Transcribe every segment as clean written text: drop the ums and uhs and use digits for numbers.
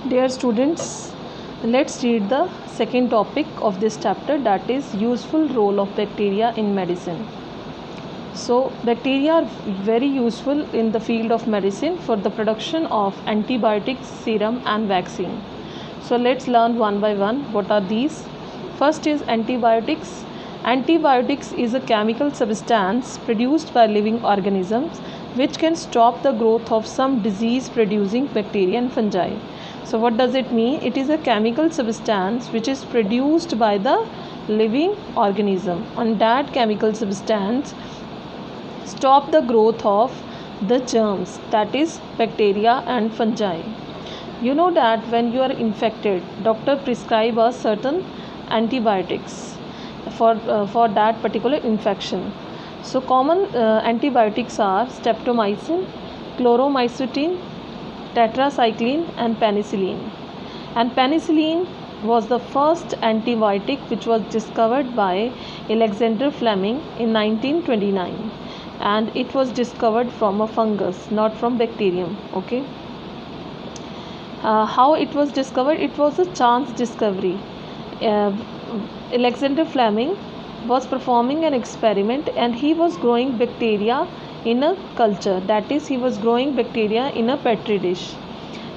Dear students, let's read the second topic of this chapter, that is useful role of bacteria in medicine. So bacteria are very useful in the field of medicine for the production of antibiotics, serum and vaccine. So let's learn one by one what are these. First is antibiotics. Antibiotics is a chemical substance produced by living organisms which can stop the growth of some disease producing bacteria and fungi. So what does it mean? It is a chemical substance which is produced by the living organism, and that chemical substance stop the growth of the germs, that is bacteria and fungi. You know that when you are infected, doctor prescribe a certain antibiotics for that particular infection. So common antibiotics are streptomycin, chloromycetin, tetracycline and penicillin. And penicillin was the first antibiotic which was discovered by Alexander Fleming in 1929, and it was discovered from a fungus, not from bacterium. Okay. How it was discovered? It was a chance discovery. Alexander Fleming was performing an experiment and he was growing bacteria in a culture, that is he was growing bacteria in a petri dish,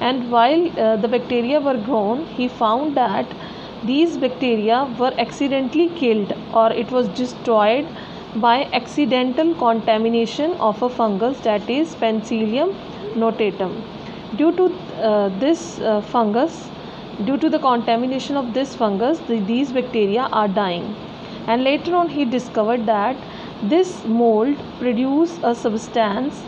and while the bacteria were grown, he found that these bacteria were accidentally killed, or it was destroyed by accidental contamination of a fungus, that is Penicillium notatum. Due to due to the contamination of this fungus, these bacteria are dying. And later on he discovered that this mold produces a substance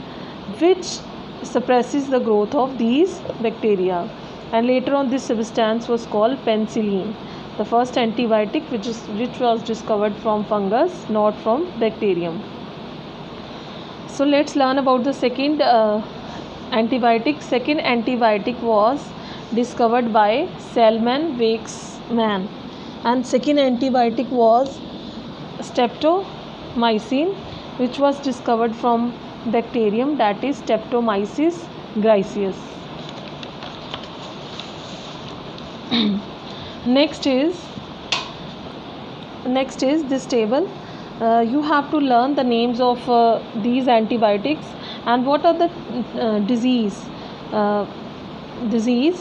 which suppresses the growth of these bacteria, and later on this substance was called penicillin, the first antibiotic which was discovered from fungus, not from bacterium. So let's learn about the second antibiotic. Second antibiotic was discovered by Salman Weizmann, and second antibiotic was streptomycin, which was discovered from bacterium, that is Streptomyces griseus. Next is this table. You have to learn the names of these antibiotics and what are the disease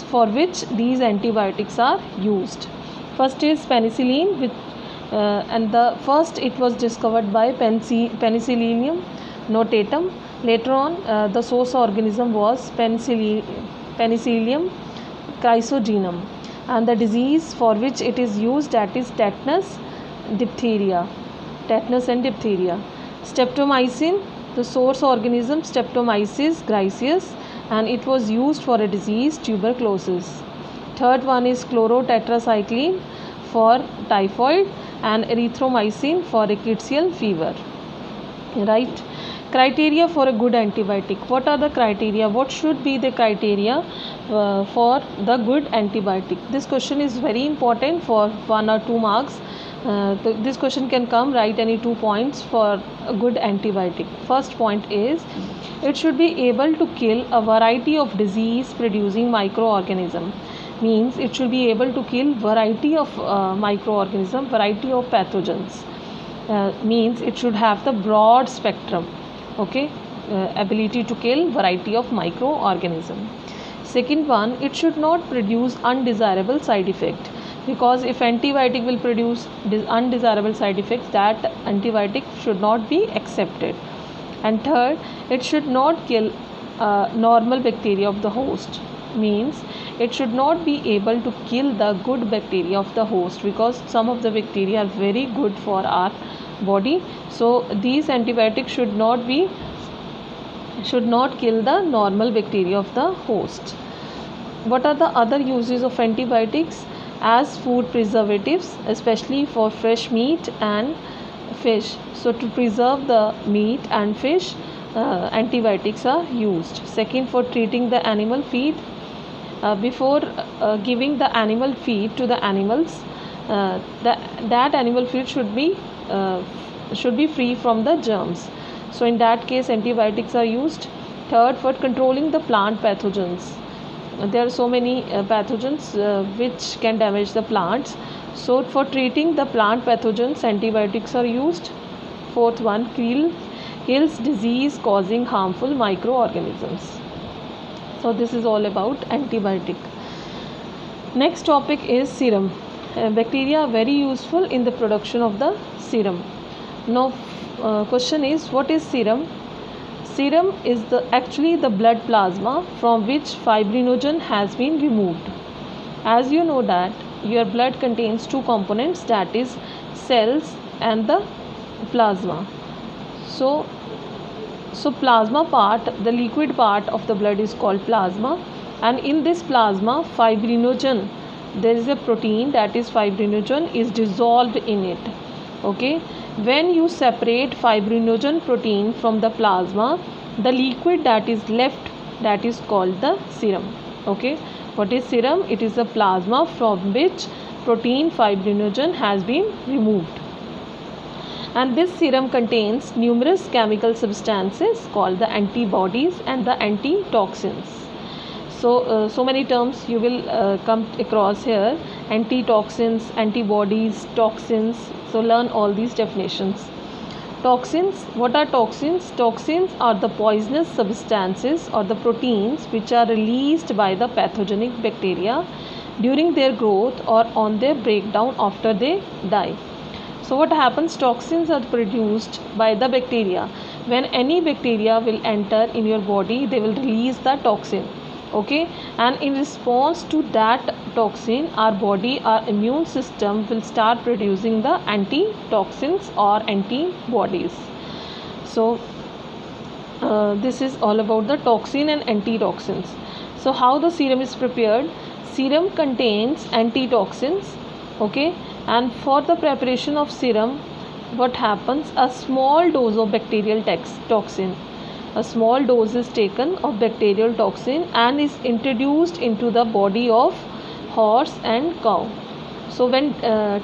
for which these antibiotics are used. First is penicillin, which and the first it was discovered by Penicillium notatum. Later on the source organism was Penicillium chrysogenum, and the disease for which it is used, that is tetanus and diphtheria. Streptomycin, the source organism Streptomyces griseus, and it was used for a disease tuberculosis. Third one is chlorotetracycline for typhoid and erythromycin for rickettsial fever. Right. Criteria for a good antibiotic. What are the criteria? What should be the criteria for the good antibiotic? This question is very important for 1 or 2 marks. This question can come, write any 2 points for a good antibiotic. First point is it should be able to kill a variety of disease producing microorganism. Means it should be able to kill variety of microorganism, variety of pathogens. Means it should have the broad spectrum, okay, ability to kill variety of microorganism. Second one, it should not produce undesirable side effect, because if antibiotic will produce undesirable side effects, that antibiotic should not be accepted. And third, it should not kill normal bacteria of the host. Means it should not be able to kill the good bacteria of the host, because some of the bacteria are very good for our body. So these antibiotics should not kill the normal bacteria of the host. What are the other uses of antibiotics? As food preservatives, especially for fresh meat and fish. So to preserve the meat and fish, antibiotics are used. Second, for treating the animal feed. Before giving the animal feed to the animals, that animal feed should be free from the germs. So in that case antibiotics are used. Third, for controlling the plant pathogens. there are so many pathogens which can damage the plants. So for treating the plant pathogens, antibiotics are used. Fourth one, kills disease causing harmful microorganisms. So this is all about antibiotic. Next topic is serum. Bacteria are very useful in the production of the serum. Now question is, what is serum? Serum is actually the blood plasma from which fibrinogen has been removed. As you know that your blood contains two components, that is cells and the plasma. So plasma part, the liquid part of the blood, is called plasma, and in this plasma fibrinogen, there is a protein, that is fibrinogen, is dissolved in it. Okay, when you separate fibrinogen protein from the plasma, the liquid that is left, that is called the serum. Okay, what is serum? It is a plasma from which protein fibrinogen has been removed, and this serum contains numerous chemical substances called the antibodies and the antitoxins. So many terms you will come across here: antitoxins, antibodies, toxins. So learn all these definitions. Toxins. What are toxins? Toxins are the poisonous substances or the proteins which are released by the pathogenic bacteria during their growth or on their breakdown after they die. So what happens? Toxins are produced by the bacteria. When any bacteria will enter in your body, they will release the toxin. Okay, and in response to that toxin, our body, our immune system will start producing the antitoxins or antibodies. So this is all about the toxin and antitoxins. So how the serum is prepared? Serum contains antitoxins. Okay, and for the preparation of serum, what happens? A small dose of bacterial toxin, a small dose is taken of bacterial toxin and is introduced into the body of horse and cow. So when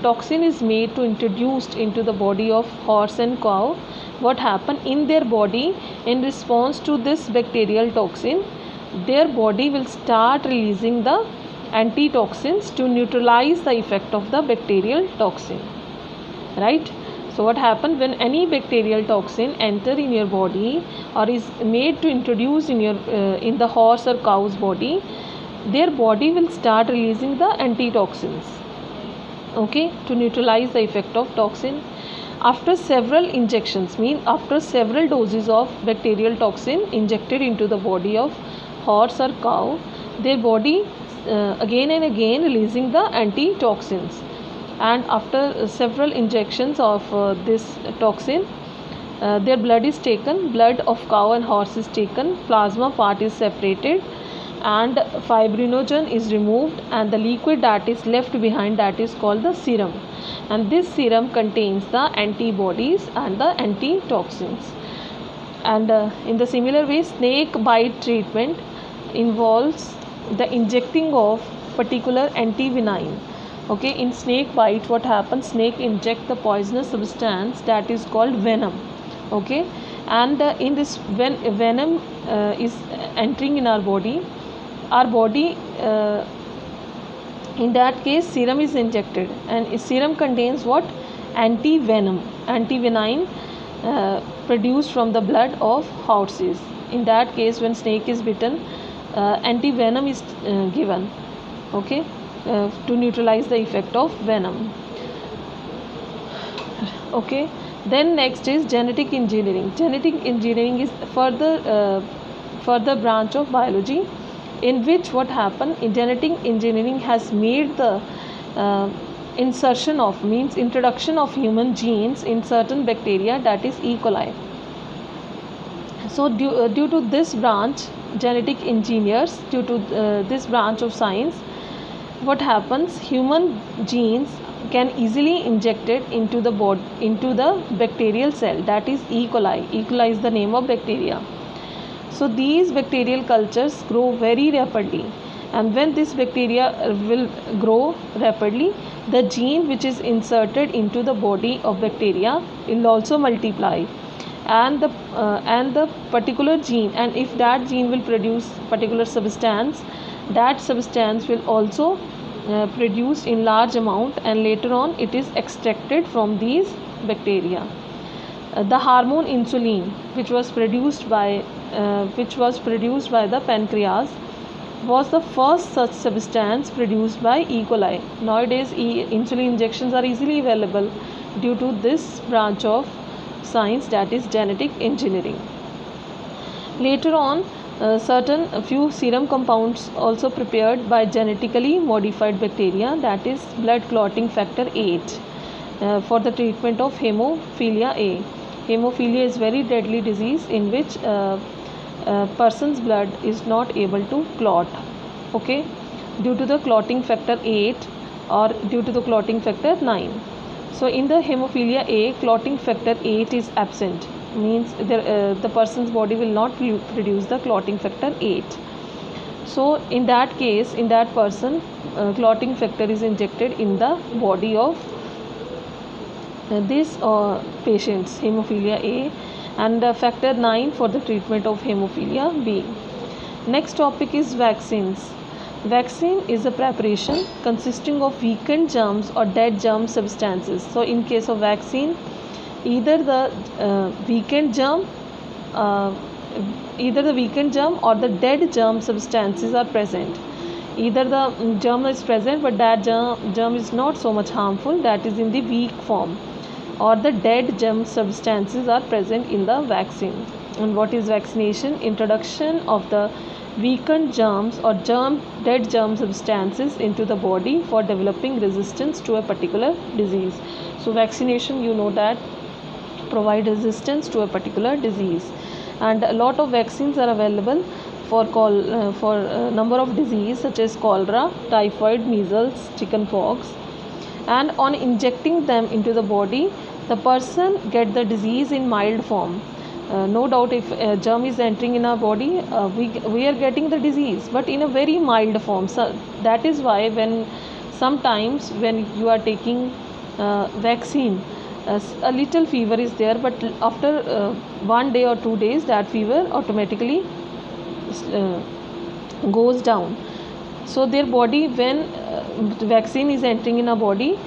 toxin is made to introduced into the body of horse and cow, what happen in their body? In response to this bacterial toxin, their body will start releasing the antitoxins to neutralize the effect of the bacterial toxin, right? So what happens when any bacterial toxin enter in your body or is made to introduce in your in the horse or cow's body, their body will start releasing the antitoxins, okay, to neutralize the effect of toxin. After several injections, mean after several doses of bacterial toxin injected into the body of horse or cow, their body again and again releasing the antitoxins. And after several injections of this toxin, their blood is taken, blood of cow and horse is taken, plasma part is separated and fibrinogen is removed, and the liquid that is left behind, that is called the serum, and this serum contains the antibodies and the antitoxins. And in the similar way, snake bite treatment involves the injecting of particular antivenin. Okay, in snake bite, what happens? Snake inject the poisonous substance that is called venom. Okay, and in this, when venom is entering in our body, in that case serum is injected, and serum contains what? Antivenom, antivenin produced from the blood of horses. In that case, when snake is bitten, antivenom is given, okay, to neutralize the effect of venom. Okay, then next is genetic engineering. Genetic engineering is further branch of biology, in which what happened in genetic engineering has made the insertion of, means introduction of human genes in certain bacteria, that is E. coli. So due to this branch, genetic engineers, due to this branch of science, what happens? Human genes can easily injected into the body, into the bacterial cell, that is E. coli. E. coli is the name of bacteria. So these bacterial cultures grow very rapidly, and when this bacteria will grow rapidly, the gene which is inserted into the body of bacteria will also multiply, and the particular gene, and if that gene will produce particular substance, that substance will also produced in large amount, and later on it is extracted from these bacteria. The hormone insulin, which was produced by the pancreas, was the first such substance produced by E. coli. Nowadays insulin injections are easily available due to this branch of science, that is genetic engineering. Later on, a few serum compounds also prepared by genetically modified bacteria, that is blood clotting factor 8, for the treatment of hemophilia A. Hemophilia is very deadly disease in which person's blood is not able to clot, okay, due to the clotting factor 8 or due to the clotting factor 9. So in the hemophilia A, clotting factor 8 is absent, means the person's body will not produce the clotting factor 8. So in that case, in that person, clotting factor is injected in the body of these patients, hemophilia A, and factor 9 for the treatment of hemophilia B. Next topic is vaccines. Vaccine is a preparation consisting of weakened germs or dead germ substances. So in case of vaccine, either the weakened germ or the dead germ substances are present. Either the germ is present but that germ is not so much harmful, that is in the weak form, or the dead germ substances are present in the vaccine. And what is vaccination? Introduction of the weakened germs or dead germ substances into the body for developing resistance to a particular disease. So vaccination, you know, that provide resistance to a particular disease, and a lot of vaccines are available for number of disease such as cholera, typhoid, measles, chickenpox. And on injecting them into the body, the person get the disease in mild form. No doubt, if a germ is entering in our body, we are getting the disease, but in a very mild form. So that is why sometimes when you are taking vaccine, a little fever is there, but after 1 day or 2 days that fever automatically goes down. So their body, when the vaccine is entering in our body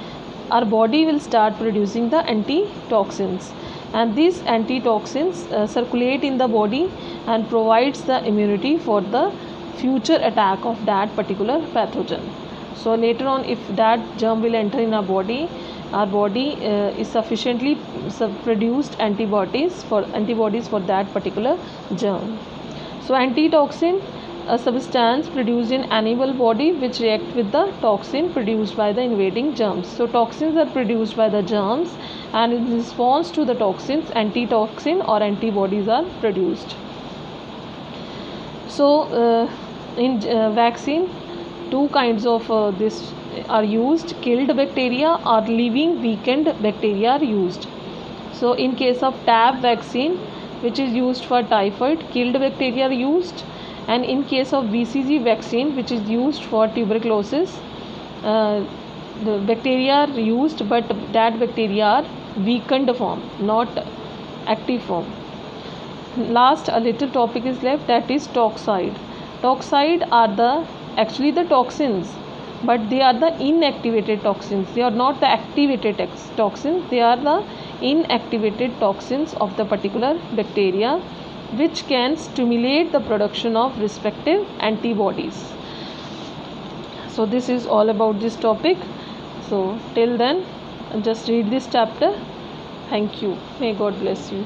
will start producing the antitoxins, and these antitoxins circulate in the body and provides the immunity for the future attack of that particular pathogen. So later on, if that germ will enter in our body is sufficiently produced antibodies for that particular germ. So antitoxin, a substance produced in animal body which react with the toxin produced by the invading germs. So toxins are produced by the germs, and in response to the toxins, antitoxin or antibodies are produced. So in vaccine, two kinds of this are used: killed bacteria or living weakened bacteria are used. So in case of TAB vaccine, which is used for typhoid, killed bacteria are used, and in case of BCG vaccine, which is used for tuberculosis, the bacteria are used, but that bacteria are weakened form, not active form. Last, a little topic is left, that is toxoid. Toxoid are actually the toxins, but they are the inactivated toxins. They are not the activated toxins, they are the inactivated toxins of the particular bacteria, which can stimulate the production of respective antibodies. So this is all about this topic. So till then, just read this chapter. Thank you. May God bless you.